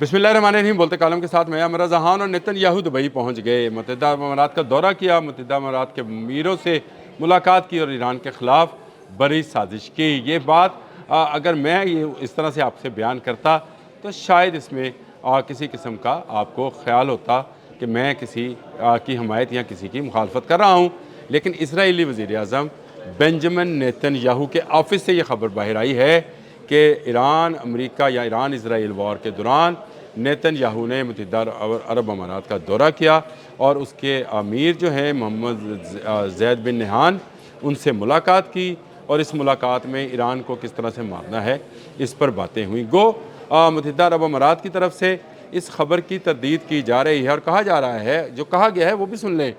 बिस्मिल्लाहिर्रहमानिर्रहीम। बोलते कालम के साथ मैं अमरा जहान और नेतन्याहू दुबई पहुंच गए। मुत्तहिदा अरब अमारात का दौरा किया, मुत्तहिदा अमारात के अमीरों से मुलाकात की और ईरान के ख़िलाफ़ बड़ी साजिश की। ये बात अगर मैं ये इस तरह से आपसे बयान करता तो शायद इसमें किसी किस्म का आपको ख्याल होता कि मैं किसी की हमायत या किसी की मुखालफत कर रहा हूँ। लेकिन इसराइली वज़ीर आज़म बेंजामिन नेतन्याहू के ऑफिस से ये खबर बाहर आई है कि ईरान अमेरिका या ईरान इसराइल वॉर के दौरान नेतन्याहू ने मुत्तहिदा अरब अमारात का दौरा किया और उसके अमीर जो हैं मोहम्मद ज़ैद बिन नहान उनसे मुलाकात की और इस मुलाकात में ईरान को किस तरह से मारना है इस पर बातें हुई। गो मुत्तहिदा अरब अमारात की तरफ से इस खबर की तरदीद की जा रही है और कहा जा रहा है, जो कहा गया है वो भी सुन लें।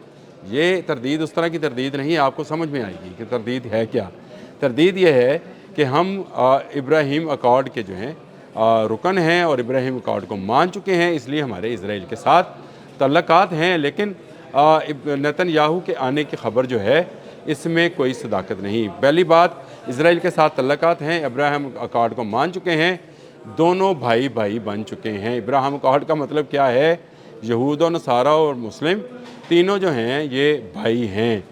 ये तरदीद उस तरह की तरदीद नहीं है, आपको समझ में आएगी कि तरदीद है क्या। तरदीद ये है कि हम इब्राहिम अकॉर्ड के जो हैं रुकन हैं और इब्राहिम अकॉर्ड को मान चुके हैं, इसलिए हमारे इसराइल के साथ तल्लकात हैं। लेकिन नेतन्याहू के आने की खबर जो है इसमें कोई सदाकत नहीं। पहली बात, इसराइल के साथ तल्लकात हैं, इब्राहिम अकॉर्ड को मान चुके हैं, दोनों भाई भाई बन चुके हैं। इब्राहिम अकॉर्ड का मतलब क्या है? यहूद और नसारा और मुस्लिम तीनों जो हैं ये भाई हैं,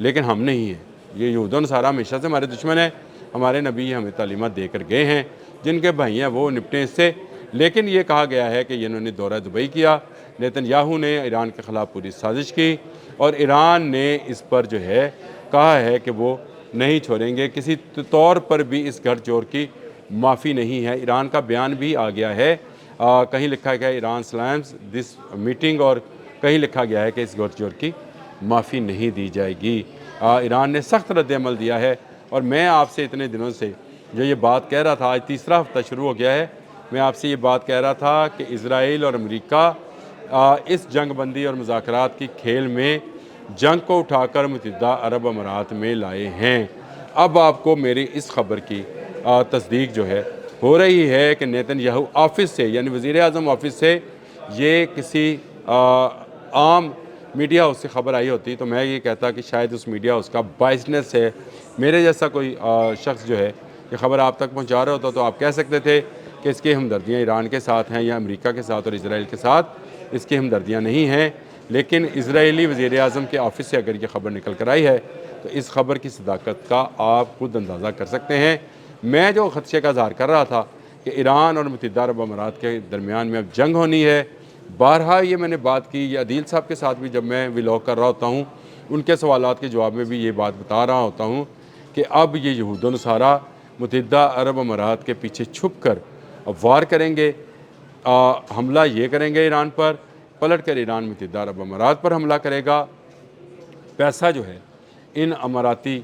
लेकिन हम नहीं हैं। ये यहूद और नसारा हमेशा से हमारे दुश्मन हैं। हमारे नबी हमें तालीमात देकर गए हैं, जिनके भाई हैं वो निपटें इससे। लेकिन ये कहा गया है कि इन्होंने दौरा दुबई किया, नेतन्याहू ने ईरान के ख़िलाफ़ पूरी साजिश की और ईरान ने इस पर जो है कहा है कि वो नहीं छोड़ेंगे, किसी तौर पर भी इस घर चोर की माफ़ी नहीं है। ईरान का बयान भी आ गया है, कहीं लिखा गया है ईरान स्लैम्स दिस मीटिंग और कहीं लिखा गया है कि इस घर चोर की माफ़ी नहीं दी जाएगी। ईरान ने सख्त रद्द-ए-अमल दिया है और मैं आपसे इतने दिनों से जो ये बात कह रहा था, आज तीसरा हफ्ता शुरू हो गया है, मैं आपसे ये बात कह रहा था कि इसराइल और अमेरिका इस जंगबंदी और मुज़ाकरात की खेल में जंग को उठाकर मुत्तहिदा अरब अमारात में लाए हैं। अब आपको मेरी इस खबर की तस्दीक जो है हो रही है कि नेतन्याहू ऑफिस से यानी वज़ीर आज़म ऑफिस से ये किसी आम मीडिया हाउस से खबर आई होती तो मैं ये कहता कि शायद उस मीडिया हाउस का बायसनेस है। मेरे जैसा कोई शख्स जो है ये खबर आप तक पहुंचा रहा होता तो आप कह सकते थे कि इसकी हमदर्दियाँ ईरान के साथ हैं या अमेरिका के साथ और इसराइल के साथ इसकी हमदर्दियाँ नहीं हैं। लेकिन इसराइली वज़ीर आज़म के ऑफिस से अगर ये खबर निकल कर आई है तो इस खबर की सदाकत का आप खुद अंदाज़ा कर सकते हैं। मैं जो खदशे का इज़हार कर रहा था कि ईरान और मुत्तहिदा अरब अमारात के दरमियान में अब जंग होनी है, बारहा ये मैंने बात की, ये अदील साहब के साथ भी जब मैं व्लॉग कर रहा होता हूँ उनके सवालात के जवाब में भी ये बात बता रहा होता हूँ कि अब ये यहूद व नसारा मुत्तहिदा अरब अमारात के पीछे छुप कर अब वार करेंगे, हमला ये करेंगे ईरान पर, पलट कर ईरान मुत्तहिदा अरब अमारात पर हमला करेगा। पैसा जो है इन अमाराती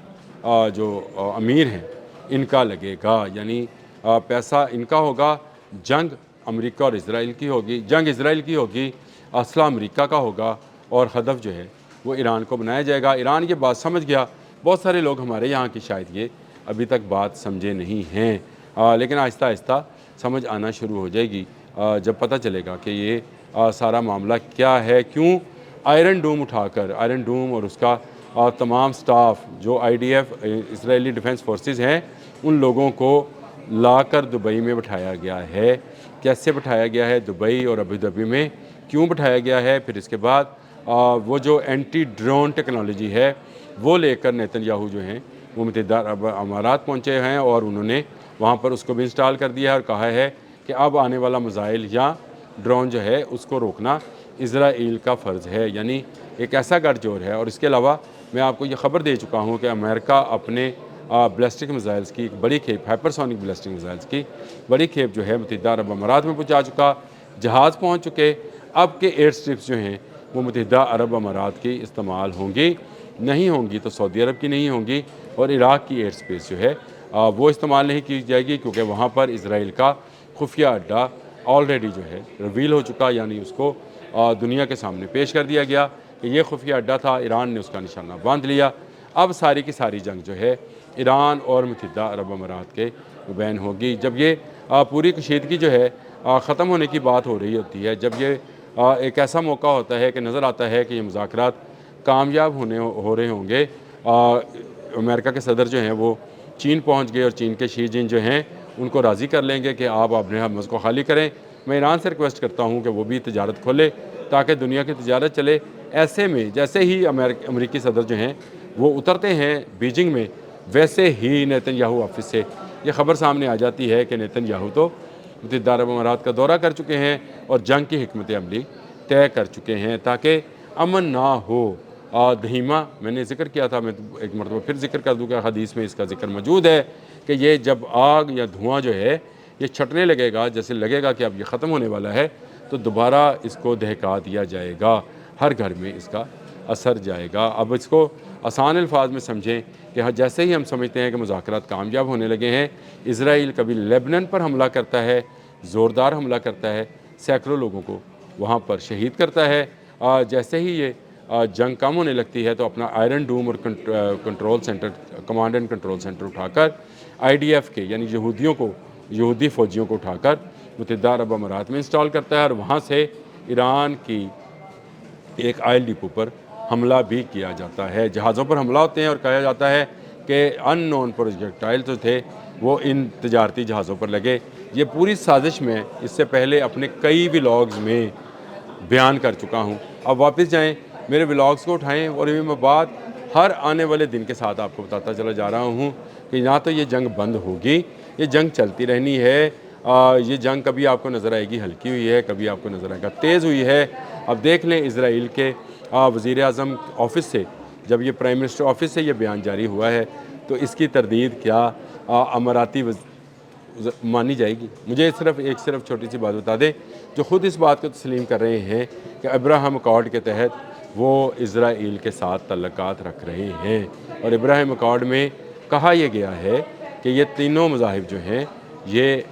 जो अमीर हैं इनका लगेगा, यानी पैसा इनका होगा। जंग अमेरिका और इसराइल की होगी, जंग इसराइल की होगी, असला अमेरिका का होगा और हदफ जो है वो ईरान को बनाया जाएगा। ईरान ये बात समझ गया, बहुत सारे लोग हमारे यहाँ की शायद ये अभी तक बात समझे नहीं हैं, लेकिन आहिस्ता आहिस्ता समझ आना शुरू हो जाएगी जब पता चलेगा कि ये सारा मामला क्या है। क्यों आयरन डूम उठाकर, आयरन डूम और उसका तमाम स्टाफ जो IDF इसराइली डिफेंस फोर्सेस हैं उन लोगों को लाकर दुबई में बिठाया गया है। कैसे बिठाया गया है दुबई और अबू धाबी में, क्यों बिठाया गया है? फिर इसके बाद वो जो एंटी ड्रोन टेक्नोलॉजी है वो लेकर नेतन्याहू जो हैं वो मुत्तहिदा अरब अमारात पहुँचे हैं और उन्होंने वहाँ पर उसको भी इंस्टॉल कर दिया है और कहा है कि अब आने वाला मिसाइल या ड्रोन जो है उसको रोकना इसराइल का फ़र्ज़ है, यानी एक ऐसा गठजोड़ है। और इसके अलावा मैं आपको ये ख़बर दे चुका हूँ कि अमेरिका अपने बैलिस्टिक मिसाइल्स की एक बड़ी खेप, हाइपरसोनिक बैलिस्टिक मिसाइल्स की बड़ी खेप जो है मुत्तहिदा अरब अमारात में पहुँचा चुका, जहाज़ पहुँच चुके। अब के एयर स्ट्रिप्स जो हैं वो मुत्तहिदा अरब अमारात की इस्तेमाल होंगी, नहीं होंगी तो सऊदी अरब की नहीं होंगी और इराक़ की एयर स्पेस जो है वो इस्तेमाल नहीं की जाएगी, क्योंकि वहाँ पर इसराइल का खुफिया अड्डा ऑलरेडी जो है रिवील हो चुका, यानी उसको दुनिया के सामने पेश कर दिया गया कि ये खुफिया अड्डा था, ईरान ने उसका निशाना बांध लिया। अब सारी की सारी जंग जो है ईरान और मुत्तहिदा अरब अमारात के बैन होगी। जब ये पूरी कशीदगी जो है ख़त्म होने की बात हो रही होती है, जब ये एक ऐसा मौका होता है कि नज़र आता है कि ये मुज़ाकरात कामयाब हो रहे होंगे, अमेरिका के सदर जो हैं वो चीन पहुंच गए और चीन के शी जिन जो हैं उनको राज़ी कर लेंगे कि आप अपने हमज़ को खाली करें, मैं ईरान से रिक्वेस्ट करता हूँ कि वो भी तजारत खोले ताकि दुनिया की तजारत चले। ऐसे में जैसे ही अमेरिकी सदर जो हैं वो उतरते हैं बीजिंग में, वैसे ही नेतन्याहू ऑफिस से ये ख़बर सामने आ जाती है कि नेतन्याहू तो मुत्तहिदा अरब अमारात का दौरा कर चुके हैं और जंग की हिकमत अमली तय कर चुके हैं ताकि अमन ना हो। दहीमा मैंने ज़िक्र किया था, मैं एक मरतबा फिर ज़िक्र कर दूँ कि हदीस में इसका ज़िक्र मौजूद है कि ये जब आग या धुआँ जो है ये छटने लगेगा, जैसे लगेगा कि अब ये ख़त्म होने वाला है, तो दोबारा इसको दहका दिया जाएगा, हर घर में इसका असर जाएगा। अब इसको आसान अल्फाज में समझें कि हाँ, जैसे ही हम समझते हैं कि मुज़ाकरात कामयाब होने लगे हैं, इसराइल कभी लेबनान पर हमला करता है, ज़ोरदार हमला करता है, सैकड़ों लोगों को वहाँ पर शहीद करता है। जैसे ही ये जंग कम होने लगती है तो अपना आयरन डूम और control centre, command and control centre उठाकर IDF के यानी यहूदियों को, यहूदी फ़ौजियों को उठाकर मुत्तहिदा अरब अमारात में इंस्टॉल करता है और वहाँ से ईरान की एक ऑयल डिपो पर हमला भी किया जाता है। जहाज़ों पर हमला होते हैं और कहा जाता है कि अननोन प्रोजेक्टाइल जो थे वो इन तजारती जहाज़ों पर लगे। ये पूरी साजिश में इससे पहले अपने कई व्लॉग्स में बयान कर चुका हूँ। अब वापस जाएं, मेरे व्लॉग्स को उठाएं और ये मैं बात हर आने वाले दिन के साथ आपको बताता चला जा रहा हूँ कि ना तो ये जंग बंद होगी, ये जंग चलती रहनी है। ये जंग कभी आपको नज़र आएगी हल्की हुई है, कभी आपको नज़र आएगा तेज़ हुई है। अब देख लें इसराइल के वज़ीर आज़म ऑफिस से, जब ये प्राइम मिनिस्टर ऑफिस से ये बयान जारी हुआ है तो इसकी तरदीद क्या अमाराती मानी जाएगी। मुझे सिर्फ छोटी सी बात बता दें, जो ख़ुद इस बात को तस्लीम कर रहे हैं कि अब्राहम अकॉर्ड के तहत वो इसराइल के साथ तल्लुकात रख रहे हैं और इब्राहिम अकॉर्ड में कहा यह गया है कि ये तीनों मज़ाहिब जो हैं ये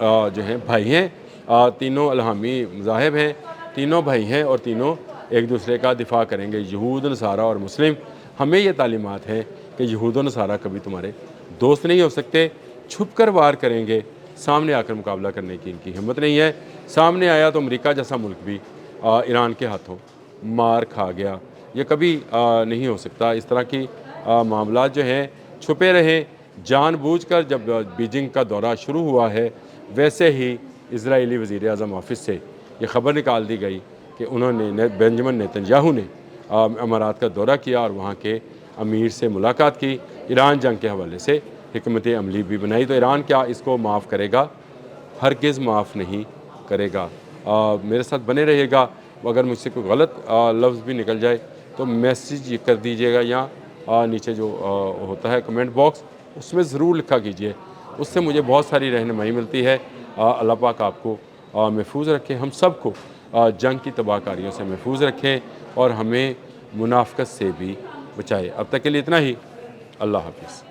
जो हैं भाई हैं, तीनों अलहामी मज़ाहिब हैं, तीनों भाई हैं और तीनों एक दूसरे का दिफा करेंगे, यहूद नसारा और मुस्लिम। हमें ये तालीमात हैं कि यहूद नसारा कभी तुम्हारे दोस्त नहीं हो सकते, छुप कर वार करेंगे, सामने आकर मुकाबला करने की इनकी हिम्मत नहीं है। सामने आया तो अमेरिका जैसा मुल्क भी ईरान के हाथों मार खा गया, ये कभी नहीं हो सकता। इस तरह की मामलात जो हैं छुपे रहें। जानबूझकर जब बीजिंग का दौरा शुरू हुआ है, वैसे ही इजरायली वज़ीर आज़म ऑफिस से ये ख़बर निकाल दी गई कि उन्होंने बेंजामिन नेतन्याहू ने अमारात का दौरा किया और वहाँ के अमीर से मुलाकात की, ईरान जंग के हवाले से हिकमत अमली भी बनाई। तो ईरान क्या इसको माफ़ करेगा? हरगिज़ माफ़ नहीं करेगा। मेरे साथ बने रहिएगा। अगर मुझसे कोई गलत लफ्ज़ भी निकल जाए तो मैसेज कर दीजिएगा, या नीचे जो होता है कमेंट बॉक्स उसमें ज़रूर लिखा कीजिए, उससे मुझे बहुत सारी रहनुमाई मिलती है। अल्लाह पाक आपको महफूज रखे, हम सब को जंग की तबाहकारियों से महफूज रखें और हमें मुनाफ़क़त से भी बचाए। अब तक के लिए इतना ही। अल्लाह हाफ़िज़।